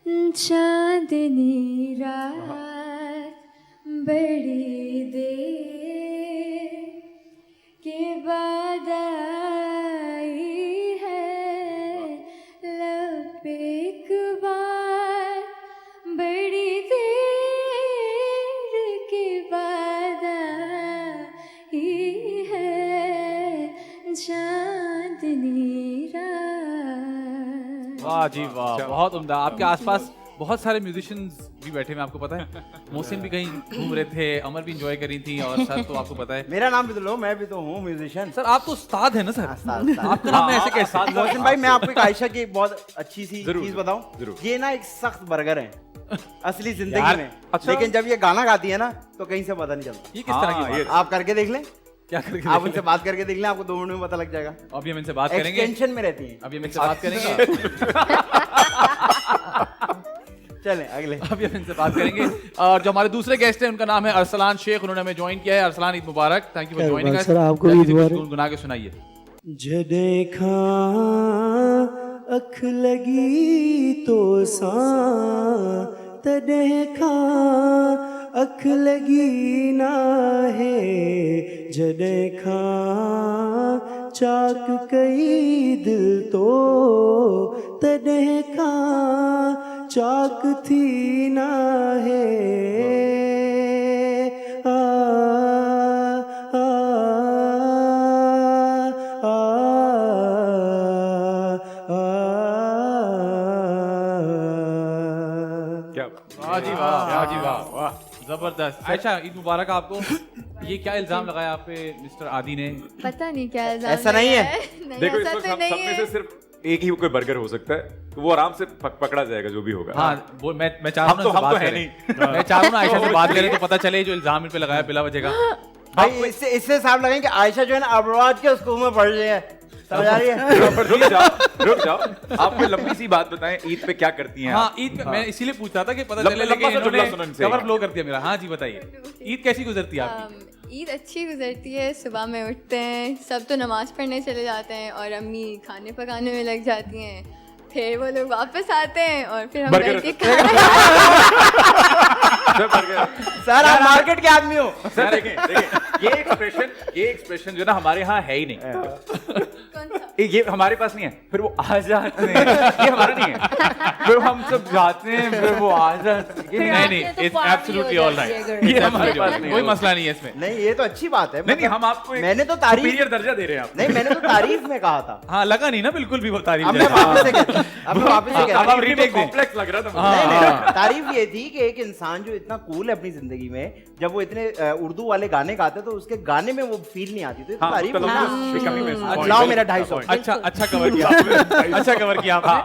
चांदनी रात बड़ी देर के बाद आई है, लब पे एक बार बड़ी देर के बाद आई है, चांदनी रात। वाह जी वाह, बहुत उम्दा। आपके आसपास बहुत सारे म्यूजिशियंस भी बैठे हैं, आपको पता है। मोहसिन भी कहीं घूम रहे थे, अमर भी एंजॉय करी थी, और सर तो आपको पता है। मेरा नाम भी तो लो, मैं भी तो हूँ म्यूजिशियन। सर आप तो उस्ताद है ना सर, उस्ताद। आपका नाम ऐसे कैसे? मोहसिन भाई, मैं आपको एक आयशा की बहुत अच्छी सी चीज बताऊं। ये ना एक सख्त बर्गर है असली जिंदगी में, लेकिन जब ये गाना गाती है ना तो कहीं से पता नहीं चलता। ये किस तरह की बात है? आप करके देख लें, क्या करके? आप उनसे बात करके देख लें, आपको 2 मिनट में पता लग जाएगा। अभी हम इनसे बात करेंगे, टेंशन में रहती हैं। अभी हम इनसे बात करेंगे। चलें अगले, अभी हम इनसे बात करेंगे। और जो हमारे दूसरे गेस्ट हैं उनका नाम है अरसलान शेख, उन्होंने हमें ज्वाइन किया है। अरसलान, ईद मुबारक, thank you for joining us. Sir आपको भी ईद मुबारक। गुनगुना के सुनाइए। जॾहिं खां अख लगी तो सां, तॾहिं खां अख लगी ना है, जॾहिं खां चाक कई दिल तो, तॾहिं खां चाक थी ना है। आ आ आ वाह जी वाह, वाह जी वाह, वाह जबरदस्त। अच्छा, ईद मुबारक आपको। ये क्या इल्जाम लगाया आप पे मिस्टर आदि ने? पता नहीं क्या इल्जाम ऐसा नहीं है। नहीं, देखो, ऐसा इस वक्त तो हम नहीं सब में है। से सिर्फ एक ही कोई बर्गर हो सकता है, तो वो आराम से पकड़ा जाएगा जो भी होगा। हाँ, वो मैं चाह रहा हूँ हम तो है करें। नहीं। मैं चाह रहा हूँ ना आयशा से बात करें तो पता चले जो इल्जाम इन पे लगाया बिला वजह का। भाई इससे हिसाब लगाएं कि आयशा जो है ना अब्रॉड के स्कूल में पढ़ रही है, समझ आ रही है? रुक जाओ, आप कोई लंबी सी बात बताएं, ईद पे क्या करती हैं? हाँ, ईद पे मैं इसीलिए पूछ रहा था कि पता लंबा- चले, लंबा लेकिन सा जुमला सुनो इन्होंने इनसे। कवर ब्लो कर दिया मेरा। हाँ जी, बताइए, ईद कैसी गुजरती है आपकी? ईद अच्छी गुजरती है। सुबह में उठते हैं, सब तो नमाज पढ़ने चले जाते हैं और अम्मी खाने पकाने में लग जाती हैं, फिर वो लोग वापस आते हैं और फिर हम बर्गर- बैठ के खाना सर आप मार्केट के आदमी हो। सर देखें, ये एक्सप्रेशन जो ना हमारे यहाँ है ही नहीं। कौन सा? ये हमारे पास नहीं है, फिर वो आ जाते हैं, ये हमारा नहीं है। फिर हम सब जाते हैं, फिर वो आ जाते हैं। नहीं, इट्स एब्सोल्युटली ऑल राइट। ये हमारे पास नहीं है। कोई मसला नहीं है इसमें। नहीं, ये तो अच्छी बात है। नहीं, हम आपको एक मैंने तो तारीफ superior दर्जा दे रहे हैं आप। नहीं, मैंने तो तारीफ में कहा था। हाँ, लगा नहीं ना बिल्कुल भी वो तारीफ। अब मैं वापस से कहता हूं, अब मैं वापस से कहता अब हूं। आप retake दें। कॉम्प्लेक्स लग रहा था मुझे। नहीं, नहीं, तारीफ ये थी कि एक इंसान जो इतना कूल है अपनी जिंदगी में, जब वो इतने उर्दू वाले गाने गाते तो उसके गाने में वो फील नहीं आती, तो हाँ, तारीफ उसका होना। लफ्ज़ कमी महसूस हुई। लाओ मेरा 250। अच्छा कवर किया आपने। अच्छा कवर किया आपने।